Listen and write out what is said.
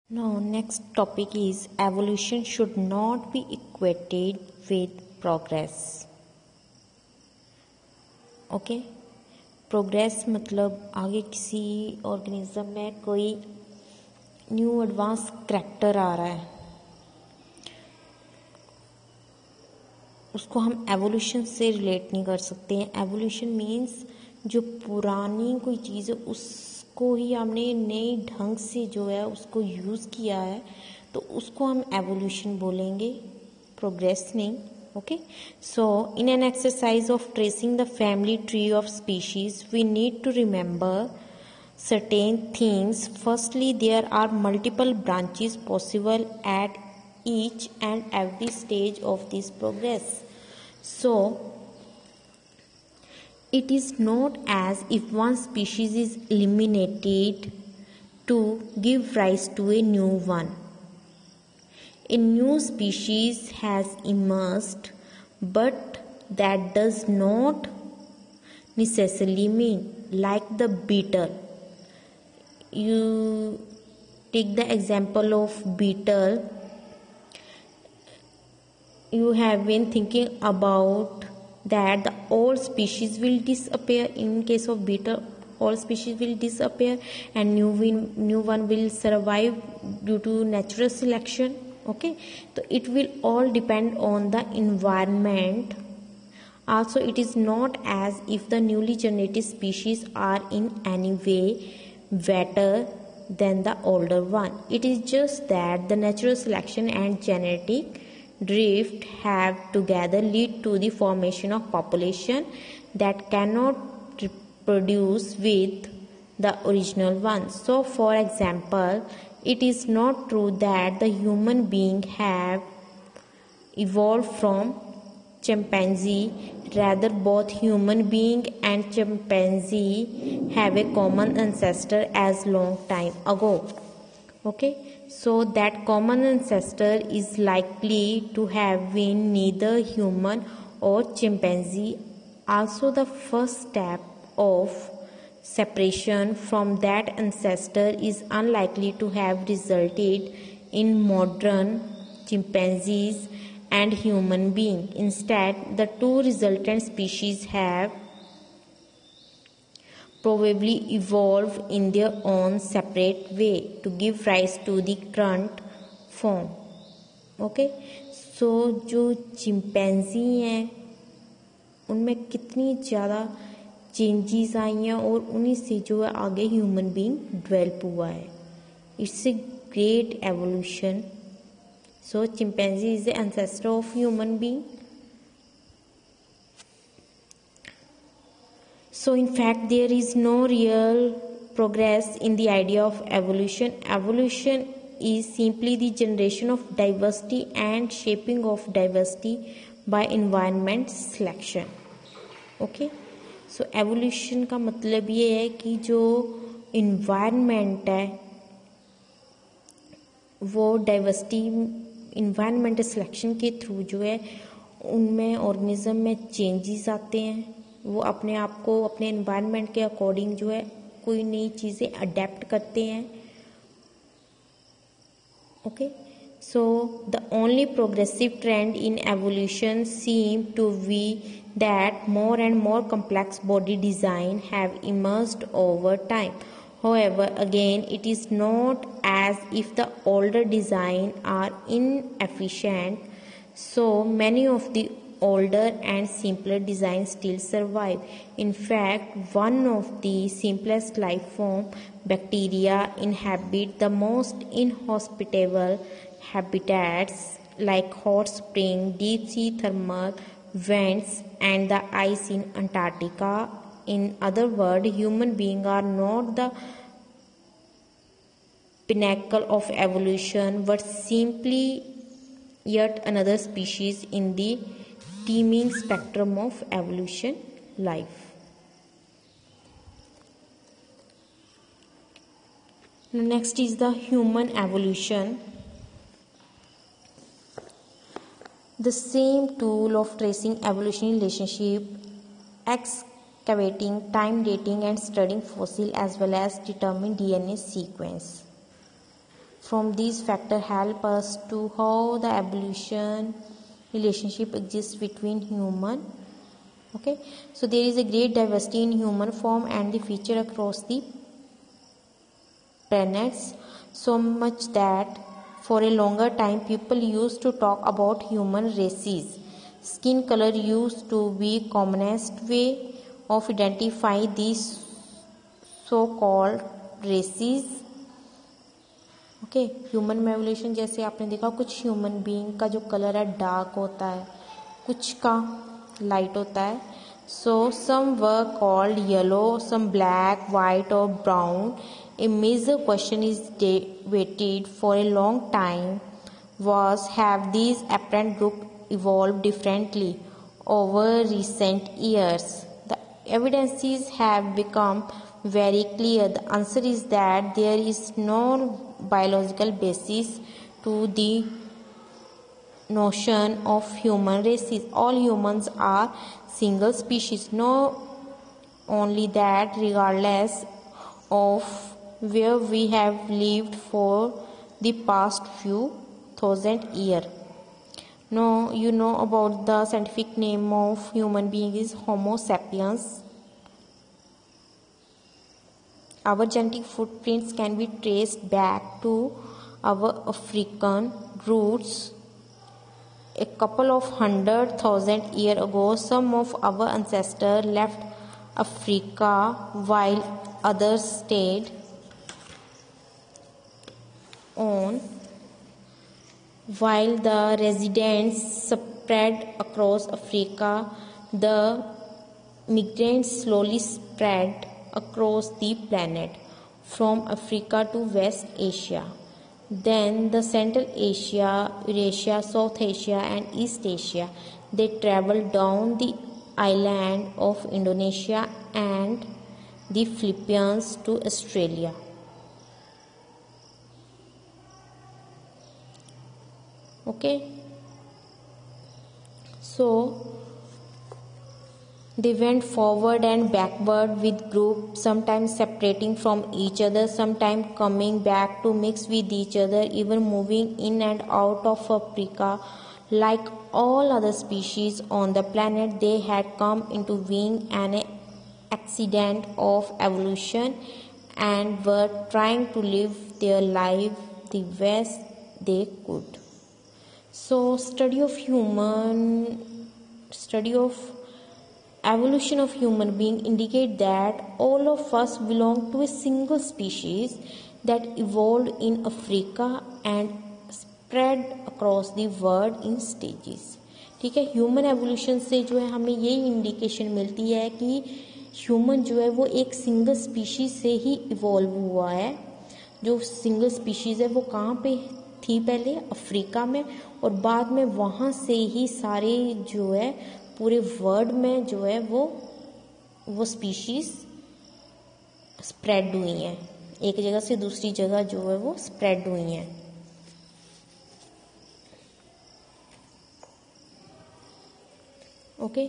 Now, next topic is evolution should not be equated with progress. Okay progress मतलब आगे किसी organism में कोई न्यू एडवांस करैक्टर आ रहा है, उसको हम एवोल्यूशन से रिलेट नहीं कर सकते हैं। एवोल्यूशन मीन्स जो पुरानी कोई चीज़ है उसको ही हमने नए ढंग से जो है उसको यूज़ किया है, तो उसको हम एवोल्यूशन बोलेंगे, प्रोग्रेस नहीं। Okay, so in an exercise of tracing the family tree of species, we need to remember certain things. Firstly, there are multiple branches possible at each and every stage of this progress. So, it is not as if one species is eliminated to give rise to a new one. A new species has emerged, but that does not necessarily mean, like the beetle. You take the example of beetle. You have been thinking about that the old species will disappear. In case of beetle, all species will disappear and new one will survive due to natural selection. Okay, so it will all depend on the environment. Also, it is not as if the newly generated species are in any way better than the older one. It is just that the natural selection and genetic drift have together lead to the formation of population that cannot reproduce with the original one. So, for example, it is not true that the human being have evolved from chimpanzee. Rather, both human being and chimpanzee have a common ancestor as long time ago. Okay, so that common ancestor is likely to have been neither human or chimpanzee. Also, the first step of separation from that ancestor is unlikely to have resulted in modern chimpanzees and human beings. Instead, the two resultant species have probably evolved in their own separate way to give rise to the current form. Okay, so जो chimpanzee हैं उनमें कितनी ज़्यादा changes आई हैं और उन्हीं से जो है आगे ह्यूमन बीइंग डेवलप हुआ है. It's a great evolution. So chimpanzee is the ancestor of human being. So in fact there is no real progress in the idea of evolution. Evolution is simply the generation of diversity and shaping of diversity by environment selection. Okay, so evolution का मतलब ये है कि जो environment है वो diversity environment selection के through जो है उनमें organism में changes आते हैं. वो अपने आप को अपने एनवायरनमेंट के अकॉर्डिंग जो है कोई नई चीज़ें अडेप्ट करते हैं. Okay, so the only progressive trend in evolution seem to be that more and more complex body design have emerged over time. However, again, it is not as if the older design are inefficient. So many of the older and simpler designs still survive. In fact, one of the simplest life form, bacteria, inhabit the most inhospitable habitats like hot spring, deep sea thermal vents, and the ice in Antarctica. In other words, human beings are not the pinnacle of evolution, but simply yet another species in the teeming spectrum of evolution life. Next is the human evolution. The same tool of tracing evolutionary relationship, excavating, time dating and studying fossil as well as determining DNA sequence. from these factors help us to how the evolution relationship exists between human. Okay, so there is a great diversity in human form and the feature across the planets, so much that for a longer time people used to talk about human races. Skin color used to be commonest way of identifying these so-called races. Okay, human में evolution जैसे आपने देखा, कुछ human being का जो colour है dark होता है, कुछ का लाइट होता है. So some were called yellow, some black, white और brown. A major question is debated for a long time was, have these apparent groups evolved differently over recent years? The evidences have become very clear. The answer is that there is no biological basis to the notion of human races. All humans are single species. Not only that, regardless of where we have lived for the past few thousand years. Now you know about the scientific name of human being is Homo sapiens. Our genetic footprints can be traced back to our African roots. A couple of 100,000 years ago, some of our ancestors left Africa while others stayed on. While the residents spread across Africa, the migrants slowly spread across the planet from Africa to West Asia, then the Central Asia, Eurasia, South Asia and East Asia. They traveled down the island of Indonesia and the Philippines to Australia. Okay, so they went forward and backward with groups, sometimes separating from each other, sometimes coming back to mix with each other, even moving in and out of Africa. Like all other species on the planet, they had come into being an accident of evolution and were trying to live their life the best they could. So study of evolution of human being indicate that all of us belong to a single species that evolved in Africa and spread across the world in stages. ठीक है, human evolution से जो है हमें यही indication मिलती है कि ह्यूमन जो है वो एक सिंगल स्पीशीज से ही इवॉल्व हुआ है. जो सिंगल स्पीशीज है वो कहाँ पे थी? पहले अफ्रीका में, और बाद में वहाँ से ही सारे जो है पूरे वर्ल्ड में जो है वो स्पीशीज स्प्रेड हुई हैं. एक जगह से दूसरी जगह जो है वो स्प्रेड हुई हैं. ओके.